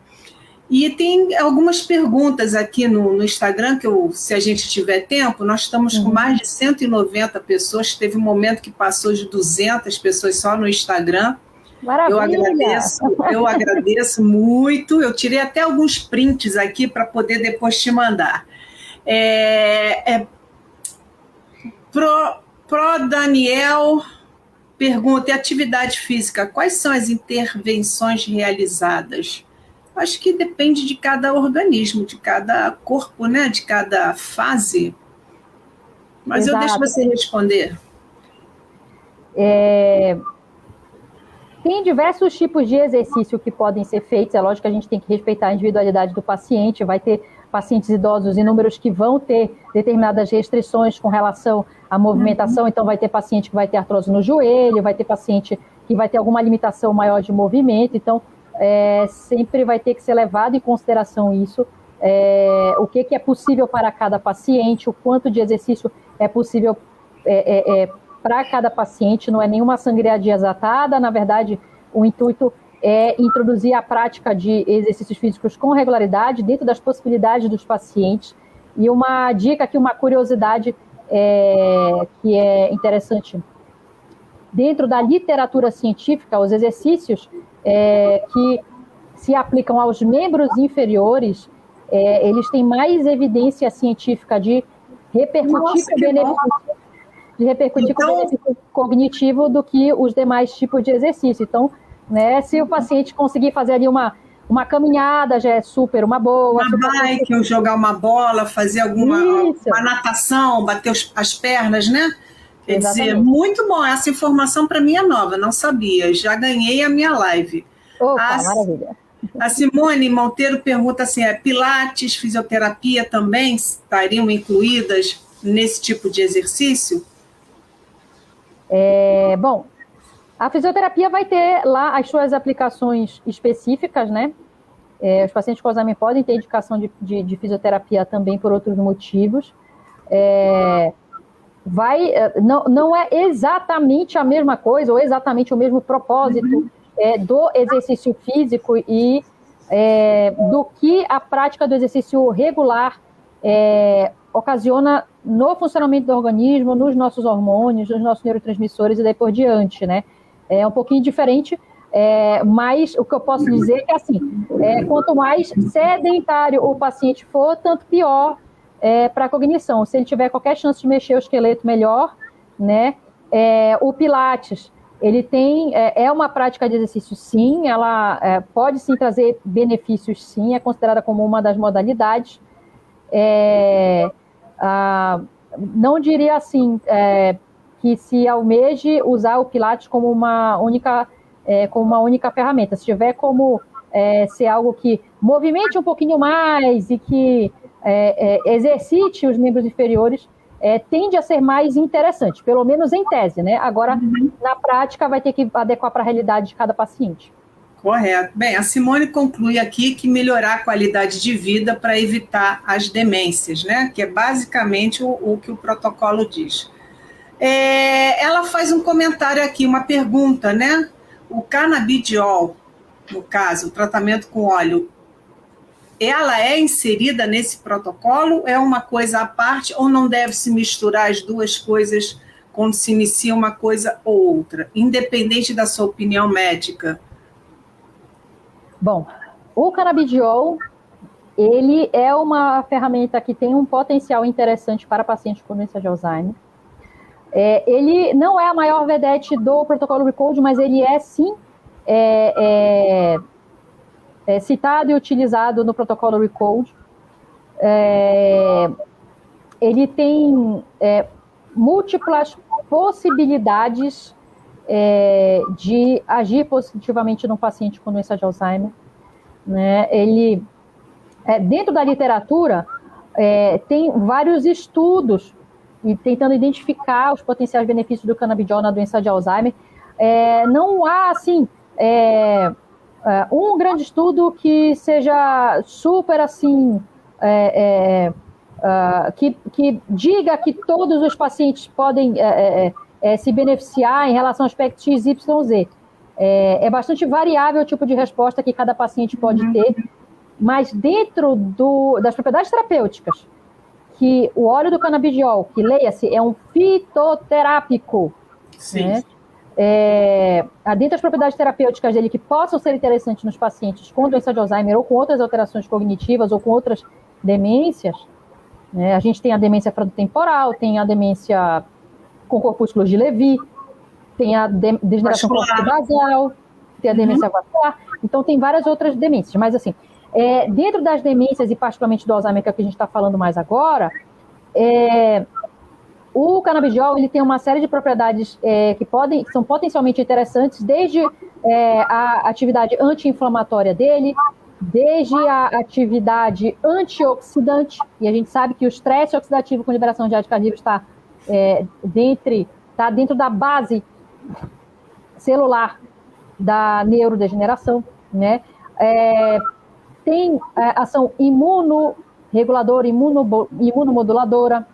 E tem algumas perguntas aqui no Instagram, que se a gente tiver tempo, nós estamos com mais de 190 pessoas, teve um momento que passou de 200 pessoas só no Instagram. Maravilha! Eu agradeço muito, eu tirei até alguns prints aqui para poder depois te mandar. Pro Daniel pergunta, e atividade física, quais são as intervenções realizadas? Acho que depende de cada organismo, de cada corpo, né? De cada fase. Mas Exato. Eu deixo você responder. Tem diversos tipos de exercício que podem ser feitos. É lógico que a gente tem que respeitar a individualidade do paciente. Vai ter pacientes idosos inúmeros que vão ter determinadas restrições com relação à movimentação. Então, vai ter paciente que vai ter artrose no joelho, vai ter paciente que vai ter alguma limitação maior de movimento. Então, sempre vai ter que ser levado em consideração isso, o que é possível para cada paciente, o quanto de exercício é possível para cada paciente. Não é nenhuma sangria desatada, na verdade, o intuito é introduzir a prática de exercícios físicos com regularidade dentro das possibilidades dos pacientes. E uma dica aqui, uma curiosidade que é interessante, dentro da literatura científica, os exercícios que se aplicam aos membros inferiores, eles têm mais evidência científica de repercutir com o benefício cognitivo do que os demais tipos de exercício. Então, né, se o paciente conseguir fazer ali uma caminhada, já é super uma boa. Uma bike, ou jogar uma bola, fazer uma natação, bater as pernas, né? Quer dizer, muito bom. Essa informação para mim é nova, não sabia. Já ganhei a minha live. Opa, maravilha. A Simone Monteiro pergunta assim, pilates, fisioterapia também estariam incluídas nesse tipo de exercício? Bom, a fisioterapia vai ter lá as suas aplicações específicas, né? Os pacientes com Alzheimer podem ter indicação de fisioterapia também por outros motivos. Não é exatamente a mesma coisa ou exatamente o mesmo propósito do exercício físico e do que a prática do exercício regular ocasiona no funcionamento do organismo, nos nossos hormônios, nos nossos neurotransmissores e daí por diante, né? É um pouquinho diferente, mas o que eu posso dizer é que, assim, quanto mais sedentário o paciente for, tanto pior para a cognição. Se ele tiver qualquer chance de mexer o esqueleto, melhor, né? O Pilates, ele tem, uma prática de exercício, sim, ela pode, sim, trazer benefícios, sim, é considerada como uma das modalidades. Não diria, assim, que se almeje usar o Pilates como uma única ferramenta. Se tiver como ser algo que movimente um pouquinho mais e que exercite os membros inferiores, tende a ser mais interessante, pelo menos em tese, né? Agora, na prática, vai ter que adequar para a realidade de cada paciente. Correto. Bem, a Simone conclui aqui que melhorar a qualidade de vida para evitar as demências, né? Que é basicamente o que o protocolo diz. Ela faz um comentário aqui, uma pergunta, né? O canabidiol, no caso, o tratamento com óleo, ela é inserida nesse protocolo? É uma coisa à parte ou não deve se misturar as duas coisas quando se inicia uma coisa ou outra, independente da sua opinião médica? Bom, o canabidiol, ele é uma ferramenta que tem um potencial interessante para pacientes com doença de Alzheimer. Ele não é a maior vedete do protocolo RECODE, mas ele é, sim, citado e utilizado no protocolo RECODE. Ele tem múltiplas possibilidades de agir positivamente no paciente com doença de Alzheimer, né? Ele, dentro da literatura, tem vários estudos e tentando identificar os potenciais benefícios do canabidiol na doença de Alzheimer. Não há, assim, um grande estudo que seja super, assim, que diga que todos os pacientes podem se beneficiar em relação ao aspecto X, Y, Z. É bastante variável o tipo de resposta que cada paciente pode ter, mas dentro das propriedades terapêuticas, que o óleo do canabidiol, que leia-se, é um fitoterápico, né? Dentro das propriedades terapêuticas dele que possam ser interessantes nos pacientes com doença de Alzheimer ou com outras alterações cognitivas ou com outras demências, né? A gente tem a demência frontotemporal, tem a demência com corpúsculos de Levy, tem a degeneração corpúsculo basal, tem a demência vascular, então tem várias outras demências, mas assim, dentro das demências e particularmente do Alzheimer, que é o que a gente está falando mais agora, o canabidiol, ele tem uma série de propriedades que são potencialmente interessantes, desde a atividade anti-inflamatória dele, desde a atividade antioxidante, e a gente sabe que o estresse oxidativo com liberação de radicais livres está dentro da base celular da neurodegeneração, né? Tem ação imunorreguladora, imunomoduladora,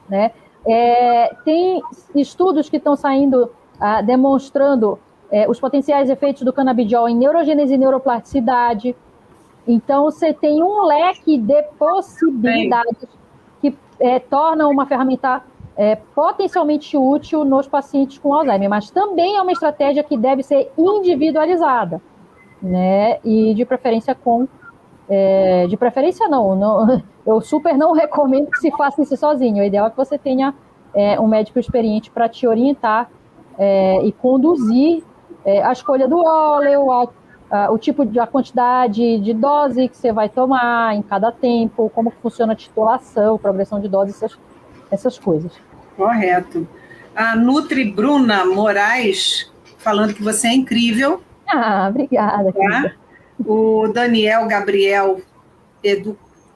né? Tem estudos que estão saindo demonstrando os potenciais efeitos do canabidiol em neurogênese e neuroplasticidade. Então, você tem um leque de possibilidades que tornam uma ferramenta potencialmente útil nos pacientes com Alzheimer, mas também é uma estratégia que deve ser individualizada, né? E de preferência de preferência não, eu super não recomendo que se faça isso sozinho. O ideal é que você tenha um médico experiente para te orientar e conduzir a escolha do óleo, o tipo a quantidade de dose que você vai tomar em cada tempo, como funciona a titulação, progressão de dose, essas coisas. Correto. A Nutri Bruna Moraes falando que você é incrível. Obrigada. Tá? O Daniel Gabriel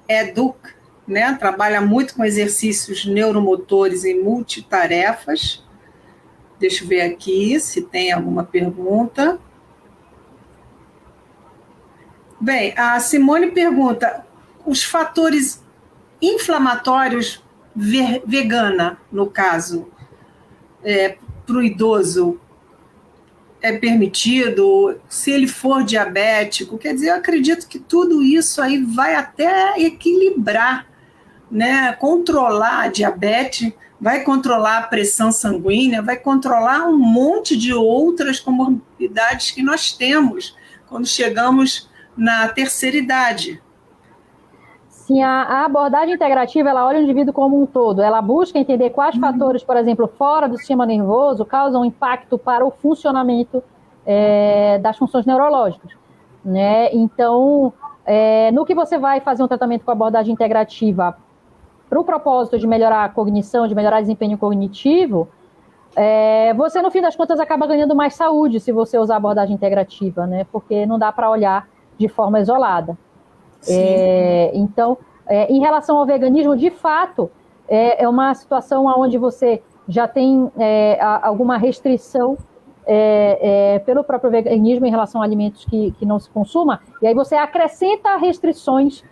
Educ, né? Trabalha muito com exercícios neuromotores e multitarefas. Deixa eu ver aqui se tem alguma pergunta. Bem, a Simone pergunta: os fatores inflamatórios vegana, no caso, para o idoso, é permitido? Se ele for diabético, quer dizer, eu acredito que tudo isso aí vai até equilibrar, né? Controlar a diabetes, vai controlar a pressão sanguínea, vai controlar um monte de outras comorbidades que nós temos quando chegamos na terceira idade. Sim, a abordagem integrativa, ela olha o indivíduo como um todo, ela busca entender quais fatores, por exemplo, fora do sistema nervoso, causam impacto para o funcionamento das funções neurológicas, né? Então, no que você vai fazer um tratamento com abordagem integrativa para o propósito de melhorar a cognição, de melhorar o desempenho cognitivo, você, no fim das contas, acaba ganhando mais saúde se você usar a abordagem integrativa, né? Porque não dá para olhar de forma isolada. Então, em relação ao veganismo, de fato, é uma situação onde você já tem alguma restrição pelo próprio veganismo em relação a alimentos que não se consuma, e aí você acrescenta restrições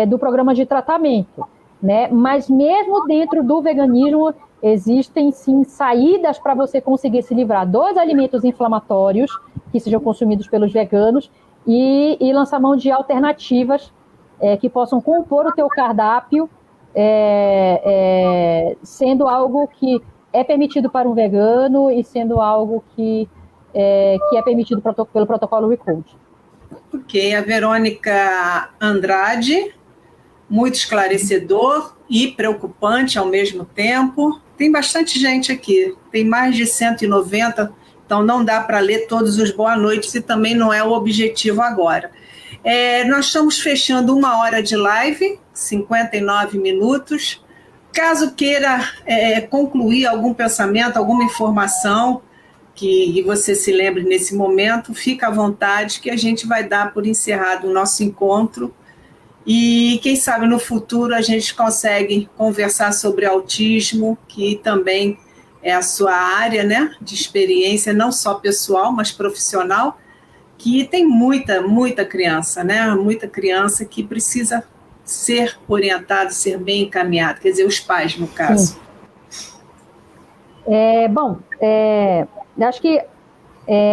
do programa de tratamento, né? Mas mesmo dentro do veganismo, existem sim saídas para você conseguir se livrar dos alimentos inflamatórios que sejam consumidos pelos veganos e lançar mão de alternativas que possam compor o teu cardápio, sendo algo que é permitido para um vegano e sendo algo que é permitido pelo protocolo Recode. Ok, a Verônica Andrade, muito esclarecedor e preocupante ao mesmo tempo. Tem bastante gente aqui, tem mais de 190, então não dá para ler todos os boa noites e também não é o objetivo agora. Nós estamos fechando 1 hora de live, 59 minutos. Caso queira concluir algum pensamento, alguma informação que você se lembre nesse momento, fica à vontade que a gente vai dar por encerrado o nosso encontro. E quem sabe no futuro a gente consegue conversar sobre autismo, que também é a sua área, né, de experiência, não só pessoal, mas profissional, que tem muita criança, né, muita criança que precisa ser orientado, ser bem encaminhado, quer dizer, os pais, no caso. Acho que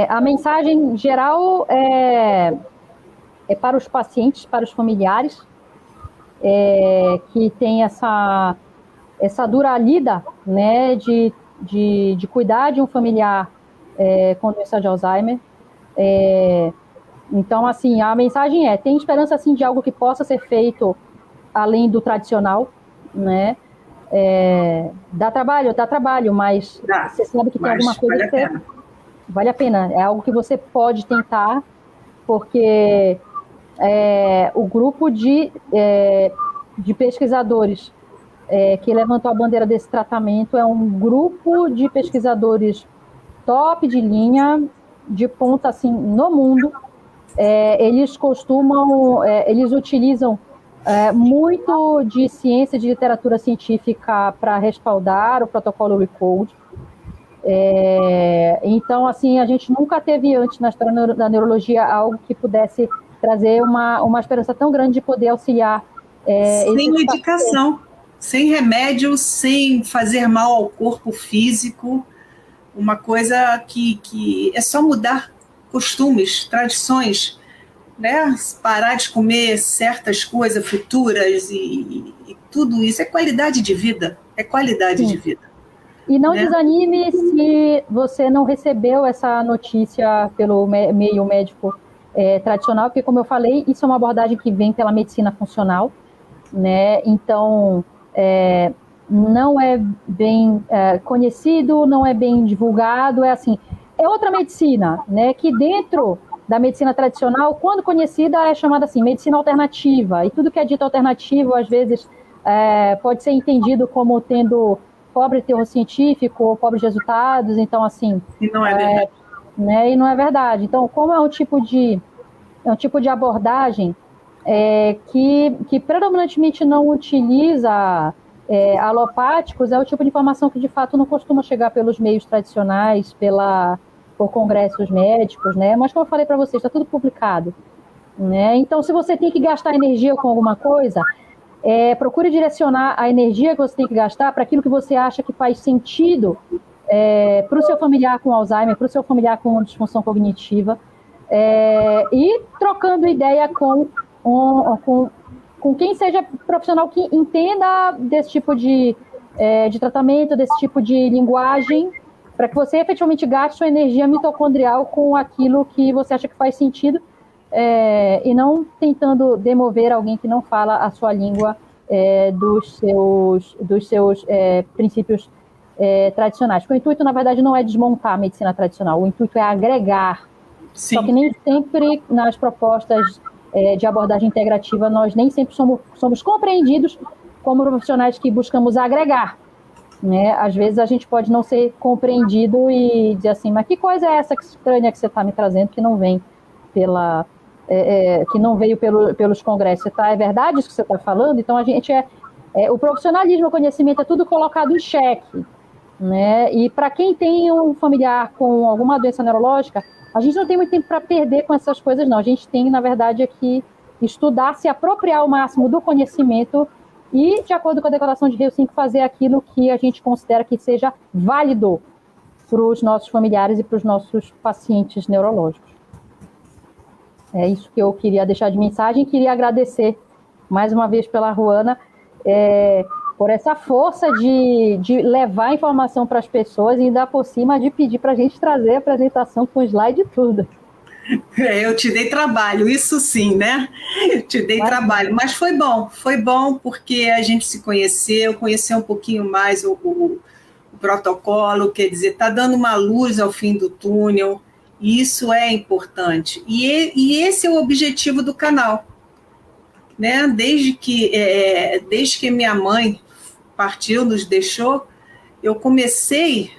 a mensagem geral é para os pacientes, para os familiares, que tem essa dura lida, né, de cuidar de um familiar com doença de Alzheimer. Então, assim, a mensagem tem esperança, assim, de algo que possa ser feito além do tradicional, né? Dá trabalho, mas você sabe que tem alguma coisa que vale a pena. É algo que você pode tentar, porque o grupo de pesquisadores que levantou a bandeira desse tratamento é um grupo de pesquisadores top de linha, de ponta, assim, no mundo. Eles eles utilizam muito de ciência, de literatura científica para respaldar o protocolo Recode. Então, assim, a gente nunca teve antes na história da neurologia algo que pudesse trazer uma esperança tão grande de poder auxiliar. Sem medicação, sem remédio, sem fazer mal ao corpo físico, uma coisa que é só mudar costumes, tradições, né? Parar de comer certas coisas, frituras e tudo isso é qualidade de vida, de vida. E não desanime se você não recebeu essa notícia pelo meio médico tradicional, porque, como eu falei, isso é uma abordagem que vem pela medicina funcional, né? Então, não é bem conhecido, não é bem divulgado, é outra medicina, né? Que dentro da medicina tradicional, quando conhecida, é chamada assim, medicina alternativa, e tudo que é dito alternativo, às vezes, pode ser entendido como tendo pobre teor científico ou pobres resultados, então, assim... E não é verdade. né? E não é verdade. Então, como é um tipo de abordagem que predominantemente não utiliza alopáticos, é o tipo de informação que de fato não costuma chegar pelos meios tradicionais, por congressos médicos, né? Mas como eu falei para vocês, está tudo publicado, né? Então, se você tem que gastar energia com alguma coisa, procure direcionar a energia que você tem que gastar para aquilo que você acha que faz sentido para o seu familiar com Alzheimer, para o seu familiar com disfunção cognitiva, e trocando ideia com quem seja profissional que entenda desse tipo de tratamento, desse tipo de linguagem, para que você efetivamente gaste sua energia mitocondrial com aquilo que você acha que faz sentido, e não tentando demover alguém que não fala a sua língua dos seus princípios tradicionais. Porque o intuito, na verdade, não é desmontar a medicina tradicional, o intuito é agregar. Sim. Só que nem sempre nas propostas de abordagem integrativa, nós nem sempre somos compreendidos como profissionais que buscamos agregar, né? Às vezes a gente pode não ser compreendido e dizer assim, mas que coisa é essa estranha que você está me trazendo, que não vem que não veio pelos congressos? É verdade isso que você está falando? Então a gente o profissionalismo, o conhecimento é tudo colocado em xeque, né? E para quem tem um familiar com alguma doença neurológica, a gente não tem muito tempo para perder com essas coisas, não. A gente tem, na verdade, que estudar, se apropriar ao máximo do conhecimento e, de acordo com a Declaração de Helsinki, fazer aquilo que a gente considera que seja válido para os nossos familiares e para os nossos pacientes neurológicos. É isso que eu queria deixar de mensagem. Queria agradecer mais uma vez pela Ruana, por essa força de levar a informação para as pessoas e ainda por cima de pedir para a gente trazer a apresentação com slide e tudo. Eu te dei trabalho, isso sim, né? Te dei trabalho, mas foi bom porque a gente se conheceu um pouquinho mais o protocolo, quer dizer, está dando uma luz ao fim do túnel, e isso é importante. E esse é o objetivo do canal, né? Desde que minha mãe partiu, nos deixou, eu comecei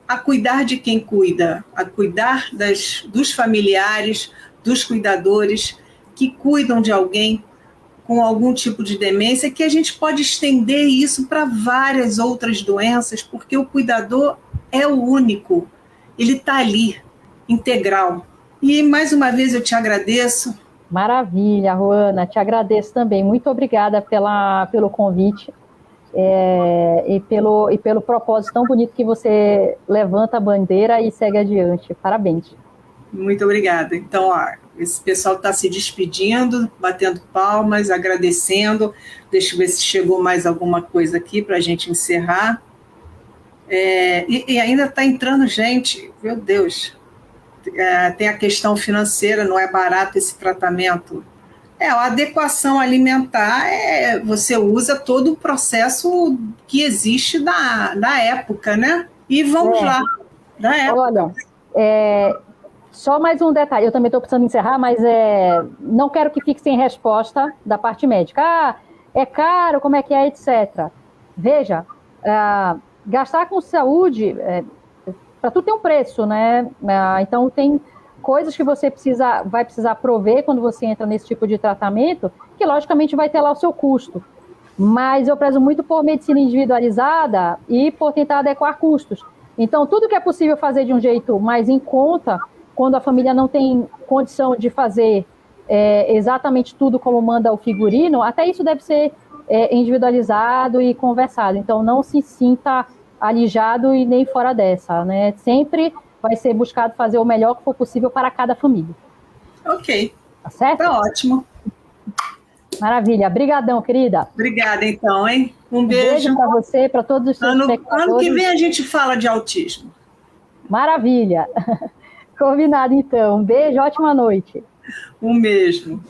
a cuidar de quem cuida, a cuidar dos familiares, dos cuidadores que cuidam de alguém com algum tipo de demência, que a gente pode estender isso para várias outras doenças, porque o cuidador é o único, ele está ali, integral. E mais uma vez eu te agradeço. Maravilha, Ruana, te agradeço também. Muito obrigada pelo convite e pelo propósito tão bonito que você levanta a bandeira e segue adiante. Parabéns. Muito obrigada. Então, esse pessoal está se despedindo, batendo palmas, agradecendo. Deixa eu ver se chegou mais alguma coisa aqui para a gente encerrar. E ainda está entrando gente, meu Deus. Tem a questão financeira, não é barato esse tratamento. A adequação alimentar, você usa todo o processo que existe da época, né? E vamos lá, da época. Olha, só mais um detalhe, eu também estou precisando encerrar, mas não quero que fique sem resposta da parte médica. É caro, como é que é, etc. Veja, gastar com saúde... para tudo tem um preço, né? Então, tem coisas que você vai precisar prover quando você entra nesse tipo de tratamento, que logicamente vai ter lá o seu custo. Mas eu prezo muito por medicina individualizada e por tentar adequar custos. Então, tudo que é possível fazer de um jeito mais em conta, quando a família não tem condição de fazer exatamente tudo como manda o figurino, até isso deve ser individualizado e conversado. Então, não se sinta alijado e nem fora dessa, né? Sempre vai ser buscado fazer o melhor que for possível para cada família. Ok. Tá certo? Tá ótimo. Maravilha. Brigadão, querida. Obrigada, então, hein? Um beijo para você, para todos os seus espectadores. Ano que vem a gente fala de autismo. Maravilha. Combinado, então. Um beijo, ótima noite. Um beijo.